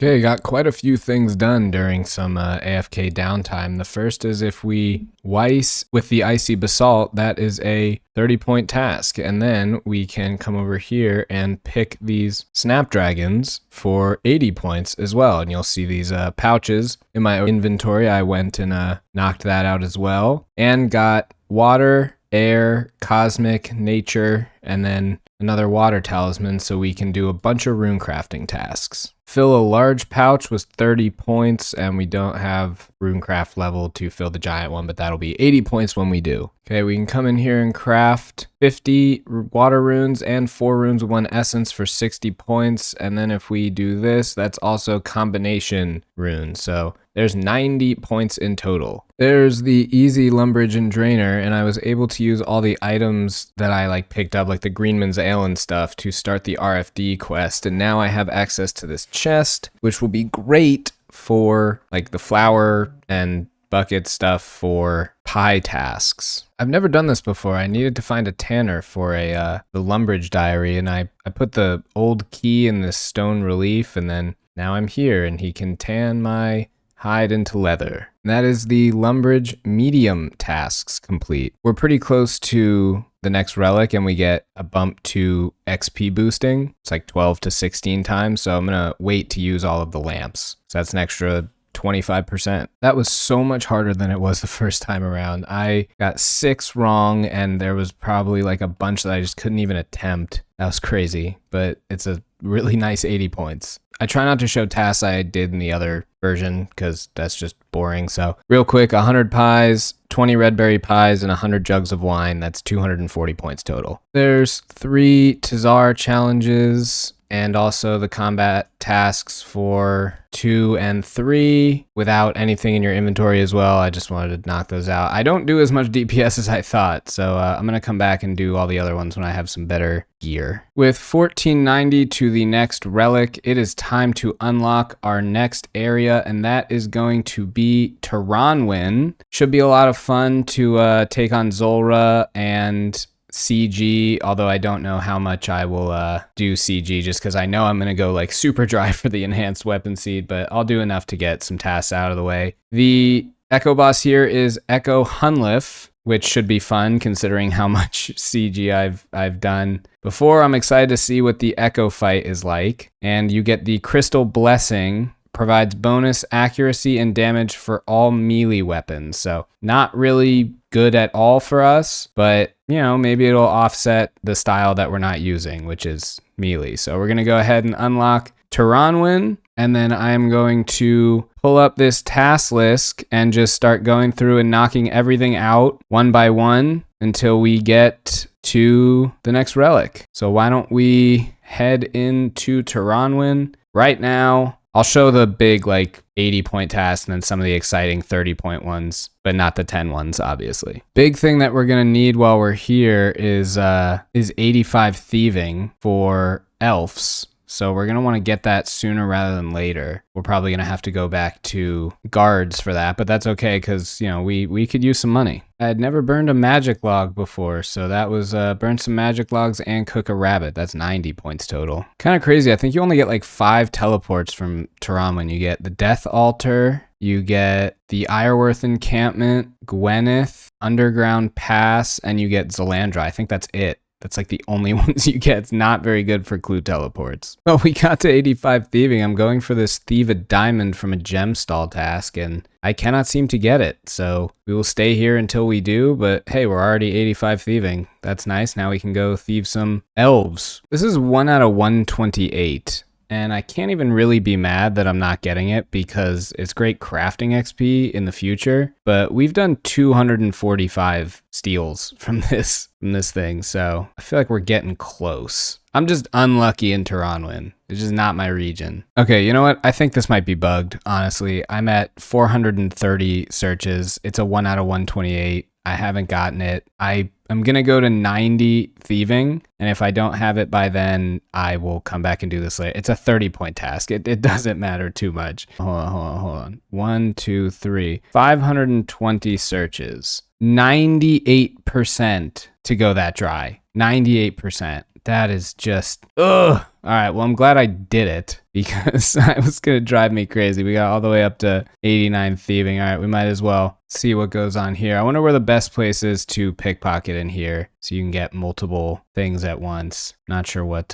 Okay, got quite a few things done during some AFK downtime. The first is if we Weiss with the Icy Basalt, that is a 30-point task. And then we can come over here and pick these Snapdragons for 80 points as well. And you'll see these pouches in my inventory. I went and knocked that out as well. And got Water, Air, Cosmic, Nature, and then another Water Talisman so we can do a bunch of rune crafting tasks. Fill a large pouch was 30 points, and we don't have runecraft level to fill the giant one, but that'll be 80 points when we do. Okay, we can come in here and craft 50 water runes and 4 runes with 1 essence for 60 points. And then if we do this, that's also combination runes. So there's 90 points in total. There's the easy Lumbridge and Drainer, and I was able to use all the items that I picked up, like the Greenman's Ale and stuff, to start the RFD quest. And now I have access to this chest, which will be great for the flour and bucket stuff for pie tasks. I've never done this before. I needed to find a tanner for the Lumbridge diary, and I put the old key in this stone relief, and then now I'm here and he can tan my hide into leather. And that is the Lumbridge medium tasks complete. We're pretty close to the next relic, and we get a bump to XP boosting. It's like 12 to 16 times, so I'm gonna wait to use all of the lamps. So that's an extra 25%. That was so much harder than it was the first time around. I got 6 wrong, and there was probably a bunch that I just couldn't even attempt. That was crazy, but it's a really nice 80 points. I try not to show tasks I did in the other version because that's just boring. So real quick, 100 pies, 20 red berry pies, and 100 jugs of wine. That's 240 points total. There's 3 Tazar challenges and also the combat tasks for 2 and 3 without anything in your inventory as well. I just wanted to knock those out. I don't do as much DPS as I thought, so I'm going to come back and do all the other ones when I have some better gear. With 1490 to the next relic, it is time to unlock our next area, and that is going to be Tirannwn. Should be a lot of fun to take on Zulrah and CG, although I don't know how much I will do CG just because I know I'm going to go super dry for the enhanced weapon seed, but I'll do enough to get some tasks out of the way. The Echo boss here is Echo Hunlif, which should be fun considering how much CG I've done before. I'm excited to see what the Echo fight is like. And you get the Crystal Blessing, provides bonus accuracy and damage for all melee weapons. So not really good at all for us, but maybe it'll offset the style that we're not using, which is melee. So we're going to go ahead and unlock Tirannwn, and then I'm going to pull up this task list and just start going through and knocking everything out one by one until we get to the next relic. So why don't we head into Tirannwn right now? I'll show the big 80-point tasks and then some of the exciting 30-point ones, but not the 10 ones, obviously. Big thing that we're gonna need while we're here is 85 thieving for elves. So we're going to want to get that sooner rather than later. We're probably going to have to go back to guards for that, but that's okay because, we could use some money. I had never burned a magic log before, so that was burn some magic logs and cook a rabbit. That's 90 points total. Kind of crazy. I think you only get 5 teleports from Tirannwn. You get the Death Altar, you get the Ireworth Encampment, Gwyneth, Underground Pass, and you get Zalandra. I think that's it. That's the only ones you get. It's not very good for clue teleports. Well, we got to 85 thieving. I'm going for this Thieve a Diamond from a gem stall task, and I cannot seem to get it. So we will stay here until we do, but hey, we're already 85 thieving. That's nice. Now we can go thieve some elves. This is 1 out of 128. And I can't even really be mad that I'm not getting it because it's great crafting XP in the future. But we've done 245 steals from this thing, so I feel like we're getting close. I'm just unlucky in Tirannwn. It's just not my region. Okay, you know what? I think this might be bugged, honestly. I'm at 430 searches. It's a 1 out of 128. I haven't gotten it. I'm going to go to 90 thieving, and if I don't have it by then, I will come back and do this later. It's a 30-point task. It doesn't matter too much. Hold on. 1, 2, 3. 520 searches. 98% to go that dry. 98%. that is just, ugh. All right, well, I'm glad I did it because it was going to drive me crazy. We got all the way up to 89 thieving. All right, we might as well see what goes on here. I wonder where the best place is to pickpocket in here so you can get multiple things at once. Not sure what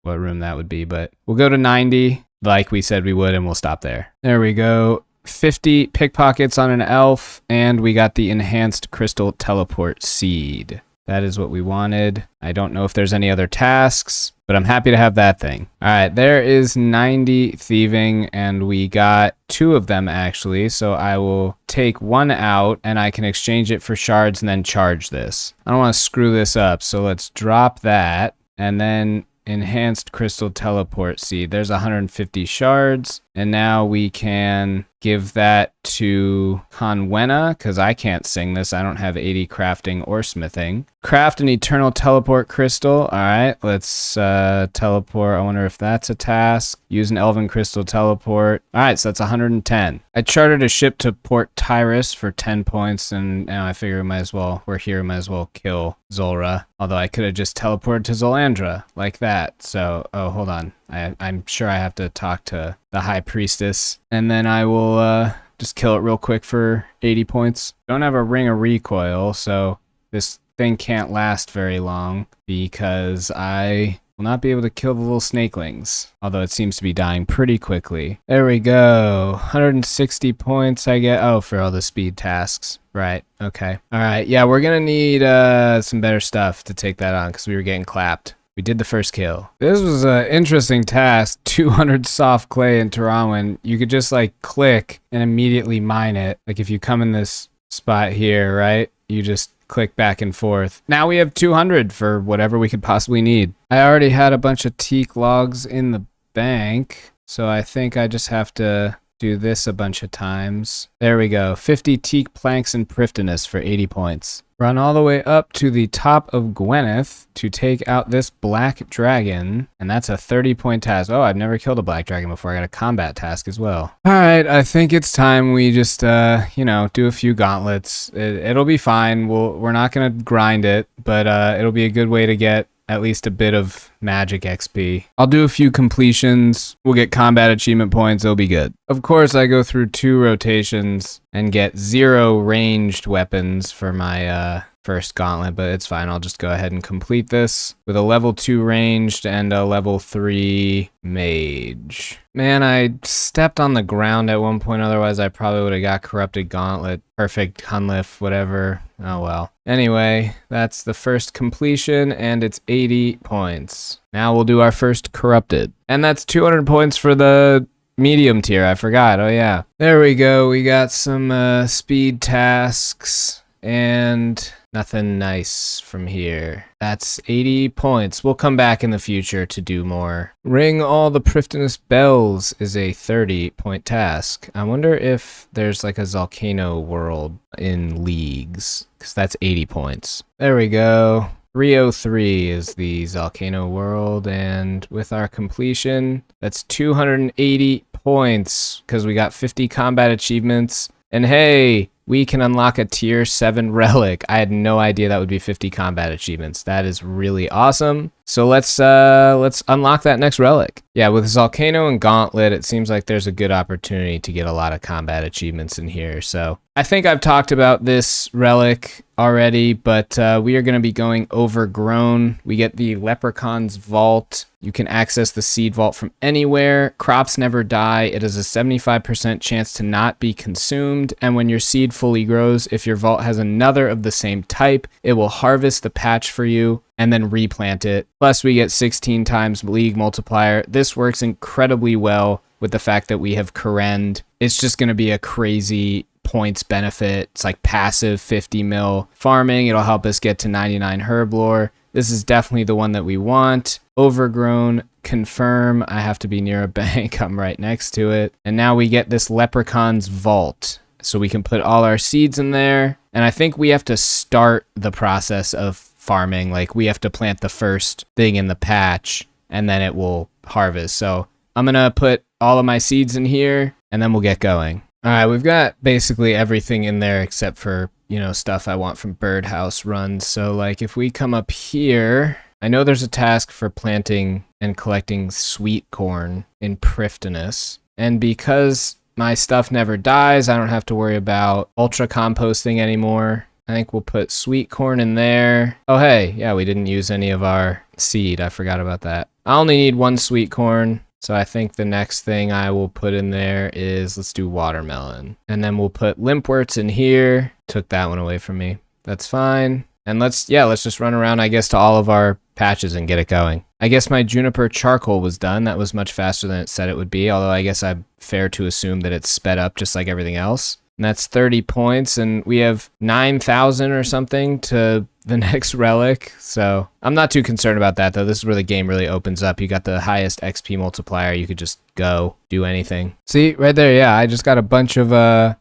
room that would be, but we'll go to 90 like we said we would, and we'll stop there. There we go. 50 pickpockets on an elf, and we got the enhanced crystal teleport seed. That is what we wanted. I don't know if there's any other tasks, but I'm happy to have that thing. All right, there is 90 thieving, and we got 2 of them actually. So I will take 1 out, and I can exchange it for shards and then charge this. I don't want to screw this up, so let's drop that, and then enhanced crystal teleport seed. There's 150 shards, and now we can give that to Conwena because I can't sing this. I don't have 80 crafting or smithing. Craft an eternal teleport crystal. All right, let's teleport. I wonder if that's a task. Use an elven crystal teleport. All right, so that's 110. I chartered a ship to Port Tyrus for 10 points, and I figure we're here, might as well kill Zulrah. Although I could have just teleported to Zolandra like that. So, oh, hold on. I'm sure I have to talk to the High Priestess, and then I will just kill it real quick for 80 points. Don't have a ring of recoil, so this thing can't last very long because I will not be able to kill the little snakelings, although it seems to be dying pretty quickly. There we go. 160 points I get. Oh, for all the speed tasks. Right. Okay. All right. Yeah, we're going to need some better stuff to take that on because we were getting clapped. We did the first kill. This was an interesting task. 200 soft clay in Tirannwn. You could just like click and immediately mine it. Like if you come in this spot here, right? You just click back and forth. Now we have 200 for whatever we could possibly need. I already had a bunch of teak logs in the bank, so I think I just have to do this a bunch of times. There we go. 50 teak planks and prifdinus for 80 points. Run all the way up to the top of Gwyneth to take out this black dragon, and that's a 30-point task. Oh, I've never killed a black dragon before. I got a combat task as well. All right, I think it's time we just, do a few gauntlets. It'll be fine. We're not gonna grind it, but it'll be a good way to get at least a bit of magic XP. I'll do a few completions. We'll get combat achievement points. It'll be good. Of course, I go through 2 rotations and get 0 ranged weapons for my first gauntlet, but it's fine. I'll just go ahead and complete this with a level 2 ranged and a level 3 mage. Man, I stepped on the ground at one point. Otherwise, I probably would have got corrupted gauntlet. Perfect Hunliff, whatever. Oh well. Anyway, that's the first completion, and it's 80 points. Now we'll do our first corrupted. And that's 200 points for the medium tier. I forgot. Oh yeah. There we go. We got some speed tasks and nothing nice from here. That's 80 points. We'll come back in the future to do more. Ring all the prifdinus bells is a 30-point task. I wonder if there's like a Volcano world in leagues, because that's 80 points. There we go. 303 is the Volcano world, and with our completion, that's 280 points because we got 50 combat achievements. And hey, we can unlock a tier 7 relic. I had no idea that would be 50 combat achievements. That is really awesome. So let's unlock that next relic. Yeah, with Volcano and Gauntlet, it seems like there's a good opportunity to get a lot of combat achievements in here. So I think I've talked about this relic already, but we are going to be going Overgrown. We get the Leprechaun's Vault. You can access the seed vault from anywhere. Crops never die. It has a 75% chance to not be consumed. And when your seed fully grows, if your vault has another of the same type, it will harvest the patch for you and then replant it. Plus we get 16 times league multiplier. This works incredibly well with the fact that we have Karen. It's just going to be a crazy points benefit. It's like passive 50 mil farming. It'll help us get to 99 Herblore. This is definitely the one that we want. Overgrown, confirm. I have to be near a bank. I'm right next to it. And now we get this Leprechaun's Vault. So we can put all our seeds in there. And I think we have to start the process of farming. Like we have to plant the first thing in the patch and then it will harvest. So I'm going to put all of my seeds in here and then we'll get going. All right, we've got basically everything in there except for, stuff I want from birdhouse runs. So like if we come up here I know there's a task for planting and collecting sweet corn in Prifddinas. And because my stuff never dies, I don't have to worry about ultra composting anymore. I think we'll put sweet corn in there. Oh, hey, yeah, we didn't use any of our seed. I forgot about that. I only need 1 sweet corn. So I think the next thing I will put in there is, let's do watermelon. And then we'll put limpworts in here. Took that one away from me. That's fine. And let's just run around, I guess, to all of our patches and get it going. I guess my juniper charcoal was done. That was much faster than it said it would be, although I guess I'm fair to assume that it's sped up just like everything else. And that's 30 points, and we have 9,000 or something to the next relic. So I'm not too concerned about that, though. This is where the game really opens up. You got the highest XP multiplier. You could just go do anything. See, right there, yeah, I just got a bunch of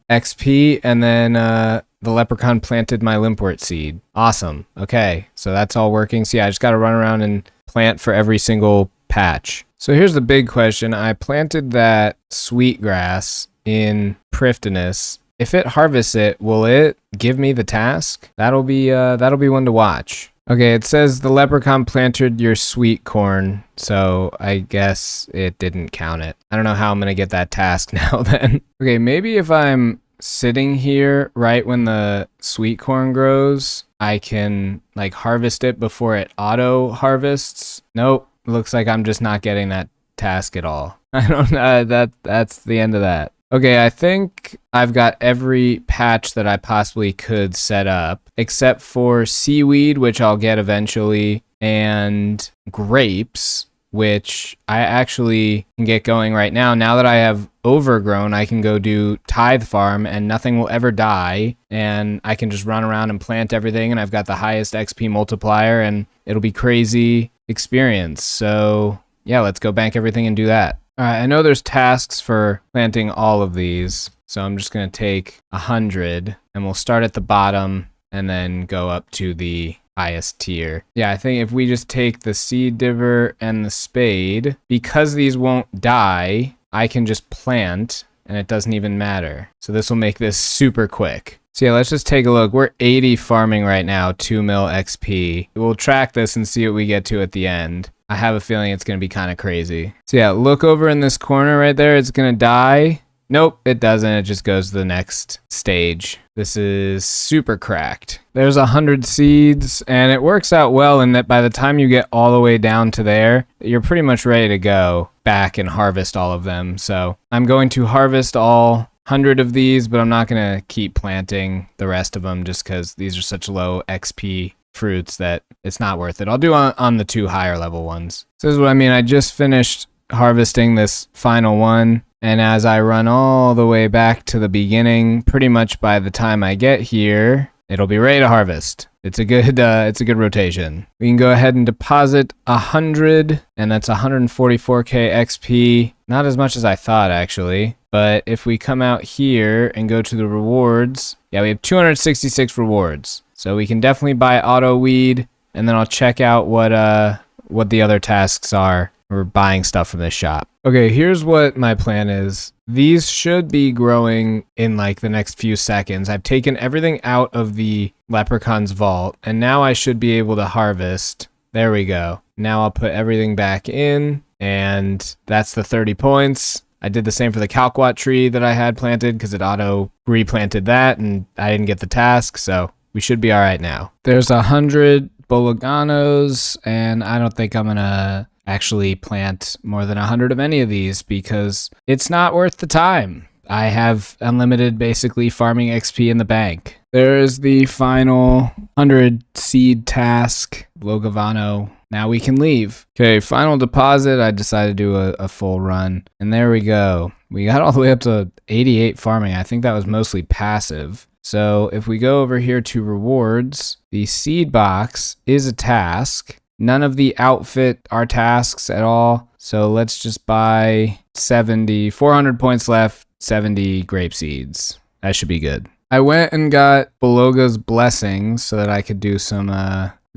XP, and then the leprechaun planted my limpwort seed. Awesome. Okay, so that's all working. So yeah, I just got to run around and plant for every single patch. So here's the big question. I planted that sweetgrass in Prifddinas. If it harvests it, will it give me the task? That'll be one to watch. Okay, it says the leprechaun planted your sweet corn, so I guess it didn't count it. I don't know how I'm gonna get that task now then. Okay, maybe if I'm sitting here right when the sweet corn grows, I can like harvest it before it auto harvests. Nope, looks like I'm just not getting that task at all. I don't know, that's the end of that. Okay, I think I've got every patch that I possibly could set up, except for seaweed, which I'll get eventually, and grapes, which I actually can get going right now. Now that I have Overgrown, I can go do Tithe Farm, and nothing will ever die, and I can just run around and plant everything, and I've got the highest XP multiplier, and it'll be crazy experience. So yeah, let's go bank everything and do that. All right, I know there's tasks for planting all of these, so I'm just going to take 100, and we'll start at the bottom and then go up to the highest tier. Yeah, I think if we just take the seed diver and the spade, because these won't die, I can just plant, and it doesn't even matter. So this will make this super quick. So yeah, let's just take a look. We're 80 farming right now, 2 mil XP. We'll track this and see what we get to at the end. I have a feeling it's going to be kind of crazy. So yeah, look over in this corner right there. It's going to die. Nope, it doesn't. It just goes to the next stage. This is super cracked. There's 100 seeds, and it works out well in that by the time you get all the way down to there, you're pretty much ready to go back and harvest all of them. So I'm going to harvest all 100 of these, but I'm not going to keep planting the rest of them just because these are such low XP fruits that it's not worth it. I'll do on the 2 higher level ones. So this is what I mean. I just finished harvesting this final one, and as I run all the way back to the beginning, pretty much by the time I get here, it'll be ready to harvest. It's a good rotation. We can go ahead and deposit 100, and that's 144k XP. Not as much as I thought, actually. But if we come out here and go to the rewards, yeah, we have 266 rewards. So we can definitely buy auto weed, and then I'll check out what the other tasks are. We're buying stuff from this shop. Okay, here's what my plan is. These should be growing in like the next few seconds. I've taken everything out of the leprechaun's vault, and now I should be able to harvest. There we go. Now I'll put everything back in, and that's the 30 points. I did the same for the calquat tree that I had planted because it auto replanted that, and I didn't get the task, so we should be all right now. There's 100 bologanos, and I don't think I'm gonna actually plant more than 100 of any of these because it's not worth the time. I have unlimited basically farming XP in the bank. There's the final 100 seed task, Logavano. Now we can leave. Okay, final deposit. I decided to do a full run, and there we go. We got all the way up to 88 farming. I think that was mostly passive. So if we go over here to rewards, the seed box is a task. None of the outfit are tasks at all. So let's just buy 400 points left, 70 grape seeds. That should be good. I went and got Beloga's blessings so that I could do some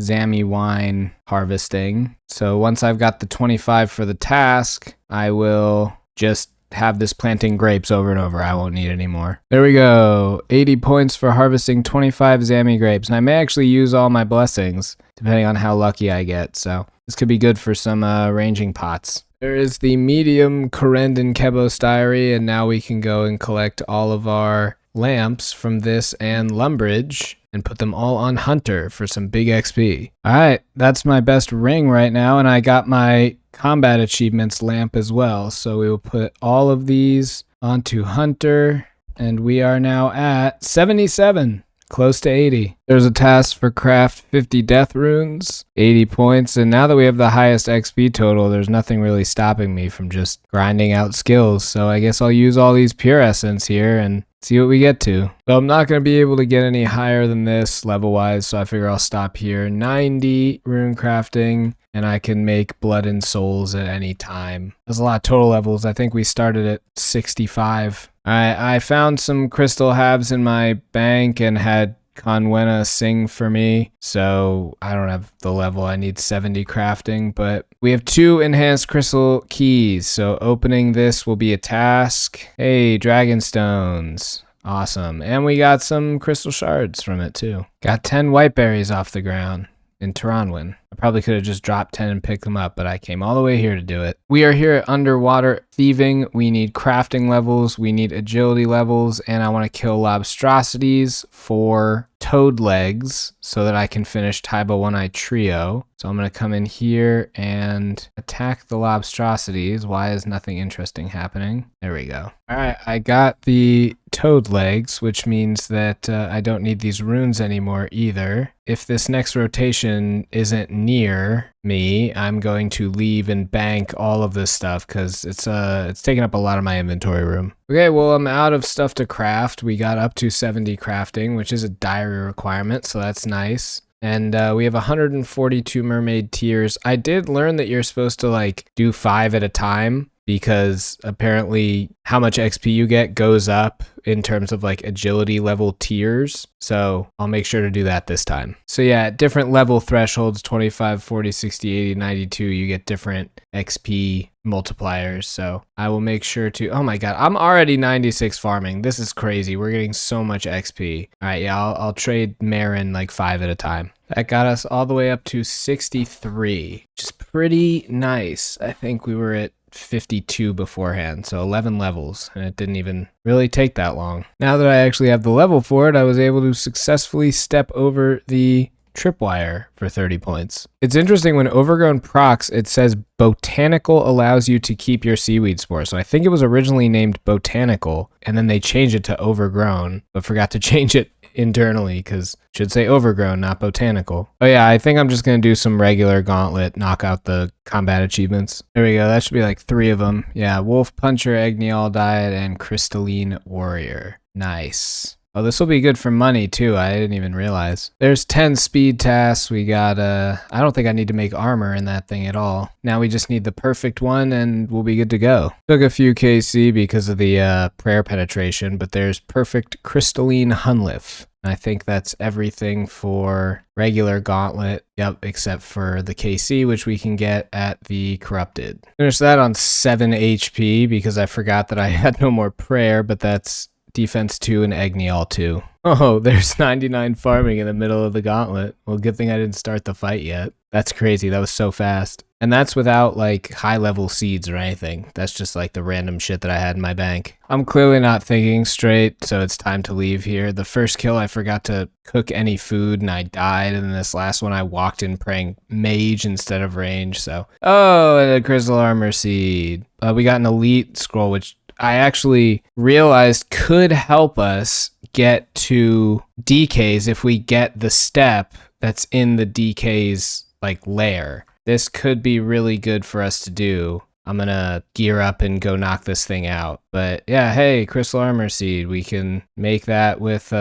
Zammy wine harvesting. So once I've got the 25 for the task, I will just have this planting grapes over and over. I won't need any more. There we go. 80 points for harvesting 25 Zammy grapes. And I may actually use all my blessings, depending on how lucky I get. So this could be good for some ranging pots. There is the medium Corendon Kebostyrey, and now we can go and collect all of our lamps from this and Lumbridge and put them all on Hunter for some big XP. All right, that's my best ring right now, and I got my combat achievements lamp as well. So we will put all of these onto Hunter, and we are now at 77. Close to 80. There's a task for craft 50 death runes, 80 points, and now that we have the highest XP total, there's nothing really stopping me from just grinding out skills. So I guess I'll use all these pure essence here and see what we get to. So I'm not going to be able to get any higher than this level-wise, so I figure I'll stop here. 90 rune crafting, and I can make blood and souls at any time. There's a lot of total levels. I think we started at 65. I found some crystal halves in my bank and had Conwena sing for me, so I don't have the level. I need 70 crafting, but we have 2 enhanced crystal keys, so opening this will be a task. Hey, dragon stones. Awesome. And we got some crystal shards from it too. Got 10 white berries off the ground in Tirannwn. I probably could have just dropped 10 and picked them up, but I came all the way here to do it. We are here at underwater thieving. We need crafting levels, we need agility levels, and I want to kill lobstrosities for toad legs so that I can finish Taiba One-Eye Trio. So I'm going to come in here and attack the lobstrosities. Why is nothing interesting happening? There we go. All right, I got the toad legs, which means that I don't need these runes anymore either. If this next rotation isn't near me, I'm going to leave and bank all of this stuff because it's taking up a lot of my inventory room. Okay, well, I'm out of stuff to craft. We got up to 70 crafting, which is a diary requirement, so that's nice. And we have 142 mermaid tears. I did learn that you're supposed to like do 5 at a time, because apparently how much XP you get goes up in terms of like agility level tiers. So I'll make sure to do that this time. So yeah, at different level thresholds, 25, 40, 60, 80, 92, you get different XP multipliers. So I will make sure to, oh my God, I'm already 96 farming. This is crazy. We're getting so much XP. All right, yeah, I'll trade Marin like 5 at a time. That got us all the way up to 63, which is pretty nice. I think we were at 52 beforehand, so 11 levels, and it didn't even really take that long. Now that I actually have the level for it, I was able to successfully step over the tripwire for 30 points. It's interesting, when Overgrown procs, it says Botanical allows you to keep your seaweed spore. So I think it was originally named Botanical, and then they changed it to Overgrown, but forgot to change it internally because it should say Overgrown, not Botanical. Oh yeah, I think I'm just going to do some regular Gauntlet, knock out the combat achievements. There we go. That should be like 3 of them. Yeah, Wolf Puncher, Egnial Diet, and Crystalline Warrior. Nice. Oh, this will be good for money too. I didn't even realize. There's 10 speed tasks. We got, I don't think I need to make armor in that thing at all. Now we just need the perfect one and we'll be good to go. Took a few KC because of the prayer penetration, but there's perfect crystalline Hunlif. I think that's everything for regular Gauntlet. Yep, except for the KC, which we can get at the Corrupted. Finished that on 7 HP because I forgot that I had no more prayer, but that's Defense 2 and Egnial 2. Oh, there's 99 farming in the middle of the Gauntlet. Well, good thing I didn't start the fight yet. That's crazy. That was so fast. And that's without like high level seeds or anything. That's just like the random shit that I had in my bank. I'm clearly not thinking straight, so it's time to leave here. The first kill, I forgot to cook any food and I died. And then this last one, I walked in praying mage instead of range. So, oh, and a crystal armor seed. We got an elite scroll, which I actually realized could help us get to DKs if we get the step that's in the DK's like lair. This could be really good for us to do. I'm gonna gear up and go knock this thing out. But yeah, hey, crystal armor seed. We can make that with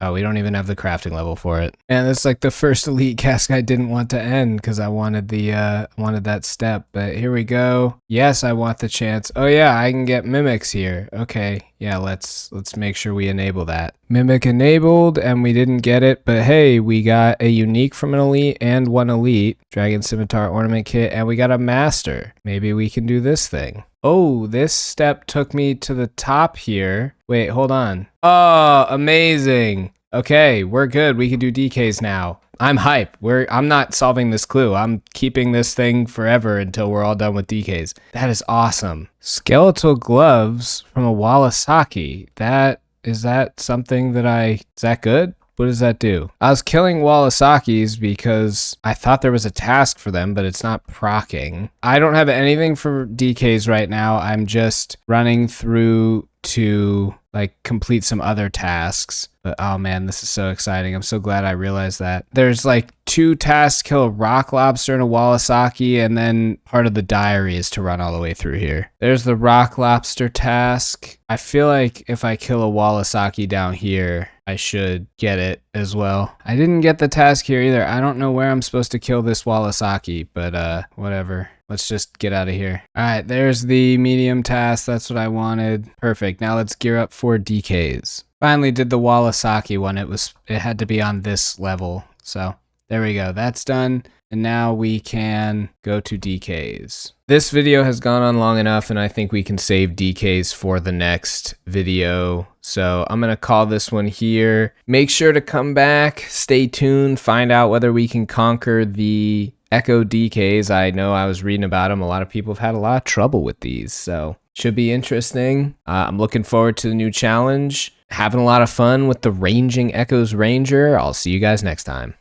oh, we don't even have the crafting level for it. And it's like the first elite cask I didn't want to end because I wanted the wanted that step. But here we go. Yes, I want the chance. Oh yeah, I can get mimics here. Okay, Yeah, let's make sure we enable that. Mimic enabled, and we didn't get it, but hey, we got a unique from an elite and one elite. Dragon Scimitar Ornament Kit, and we got a master. Maybe we can do this thing. Oh, this step took me to the top here. Wait, hold on. Oh, amazing. Okay, we're good. We can do DKs now. I'm hype. I'm not solving this clue. I'm keeping this thing forever until we're all done with DKs. That is awesome. Skeletal gloves from a Walasaki. Is that something that is that good? What does that do? I was killing Walasakis because I thought there was a task for them, but it's not proccing. I don't have anything for DKs right now. I'm just running through to like complete some other tasks. But oh man, this is so exciting. I'm so glad I realized that. There's like 2 tasks to kill a rock lobster and a Walasaki, and then part of the diary is to run all the way through here. There's the rock lobster task. I feel like if I kill a Walasaki down here, I should get it as well. I didn't get the task here either. I don't know where I'm supposed to kill this Walasaki, but whatever. Let's just get out of here. All right, there's the medium task. That's what I wanted. Perfect. Now let's gear up for DKs. Finally did the Walasaki one. It had to be on this level. So there we go. That's done. And now we can go to DKs. This video has gone on long enough, and I think we can save DKs for the next video. So I'm going to call this one here. Make sure to come back, stay tuned, find out whether we can conquer the Echo DKs. I know I was reading about them. A lot of people have had a lot of trouble with these, so should be interesting. I'm looking forward to the new challenge. Having a lot of fun with the Ranging Echoes Ranger. I'll see you guys next time.